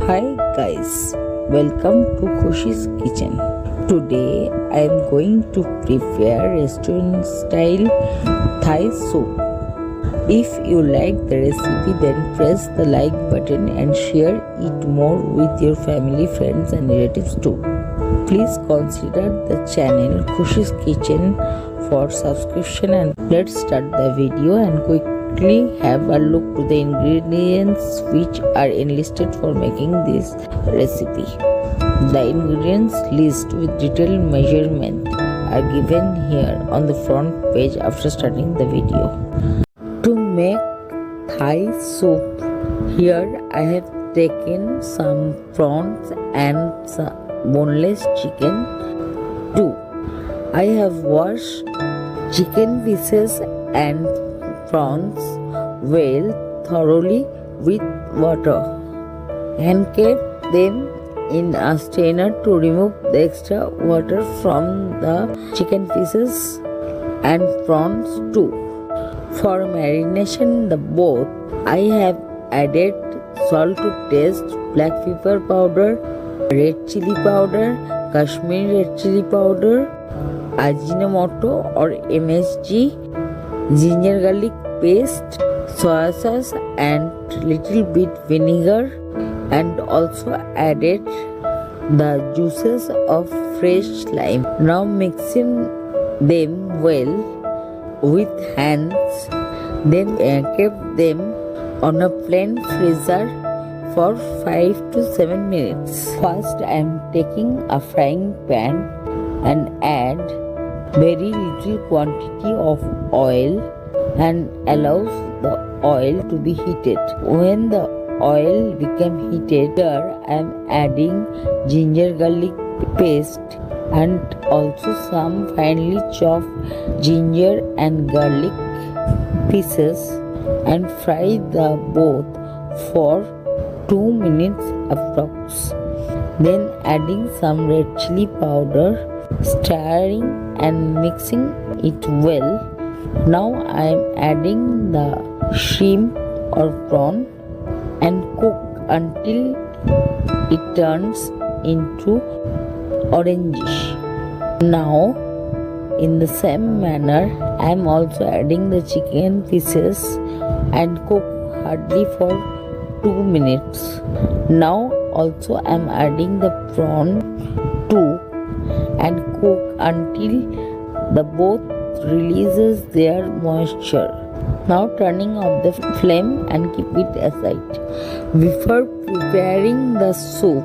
Hi guys, welcome to Khushi's Kitchen. Today I am going to prepare restaurant style Thai soup. If you like the recipe, then press the like button and share it more with your family, friends and relatives too. Please consider the channel Khushi's Kitchen for subscription, and let's start the video and quickly have a look to the ingredients which are enlisted for making this recipe. The ingredients list with detailed measurement are given here on the front page after starting the video. To make Thai soup, here I have taken some prawns and some boneless chicken too. I have washed chicken pieces and prawns well thoroughly with water and kept them in a strainer to remove the extra water from the chicken pieces and prawns too. For marination the both, I have added salt to taste, black pepper powder, red chili powder, Kashmiri red chili powder, Ajinomoto or MSG, ginger garlic paste, soy sauce and little bit vinegar, and also added the juices of fresh lime. Now mixing them well with hands, then kept them on a plain freezer for 5 to 7 minutes. First I am taking a frying pan and add very little quantity of oil and allows the oil to be heated. When the oil becomes heated, here I am adding ginger garlic paste and also some finely chopped ginger and garlic pieces, and fry the both for 2 minutes approx. Then adding some red chili powder, stirring and mixing it well. Now I am adding the shrimp or prawn and cook until it turns into orangish. Now in the same manner I am also adding the chicken pieces and cook hardly for 2 minutes. Now also I am adding the prawn too and cook until the both releases their moisture. Now turning off the flame and keep it aside. Before preparing the soup,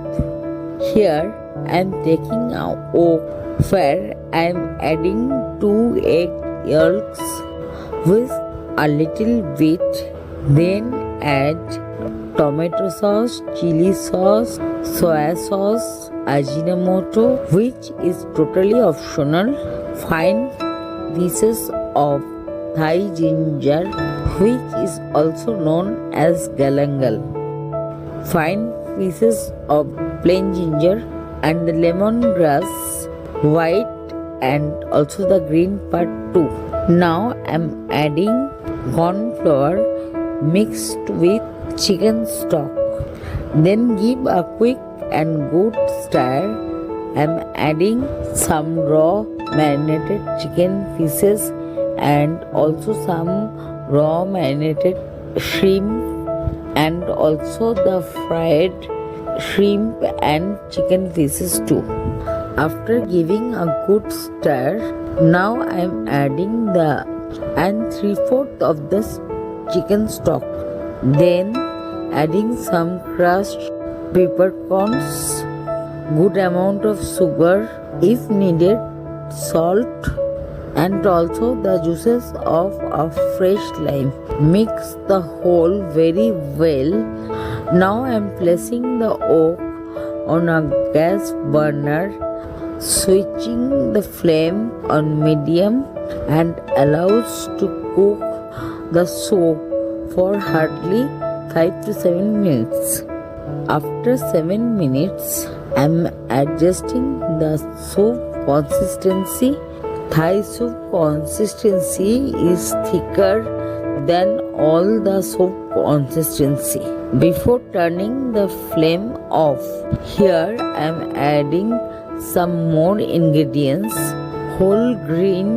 here I am taking a wok where I am adding 2 egg yolks with a little bit, then add tomato sauce, chili sauce, soy sauce, Ajinomoto, which is totally optional, fine pieces of Thai ginger, which is also known as Galangal, fine pieces of plain ginger, and the lemongrass, white and also the green part too. Now I am adding corn flour mixed with chicken stock. Then give a quick and good stir. I am adding some raw marinated chicken pieces and also some raw marinated shrimp and also the fried shrimp and chicken pieces too. After giving a good stir, now I am adding the 3/4 of the chicken stock. Then adding some crushed peppercorns, good amount of sugar, if needed salt, and also the juices of a fresh lime. Mix the whole very well. Now I am placing the wok on a gas burner, switching the flame on medium and allows to cook the soup for hardly 5 to 7 minutes. After 7 minutes, I am adjusting the soup consistency. Thai soup consistency is thicker than all the soup consistency. Before turning the flame off, here I am adding some more ingredients: whole green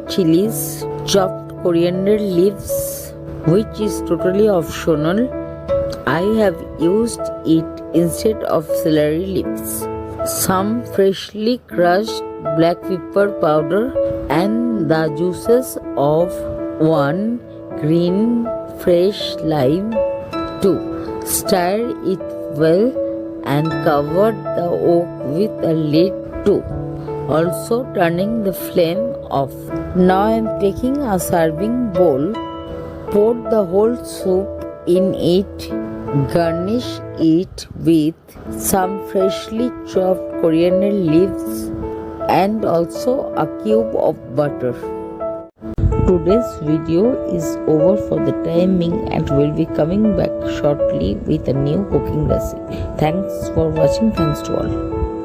chilies, chopped coriander leaves, which is totally optional. I have used it instead of celery leaves. Some freshly crushed black pepper powder and the juices of one green fresh lime. 2. Stir it well and cover the wok with a lid. 2. Also turning the flame off. Now I am taking a serving bowl. Pour the whole soup in it. Garnish it with some freshly chopped coriander leaves and also a cube of butter. Today's video is over for the time being, and we'll be coming back shortly with a new cooking recipe. Thanks for watching. Thanks to all.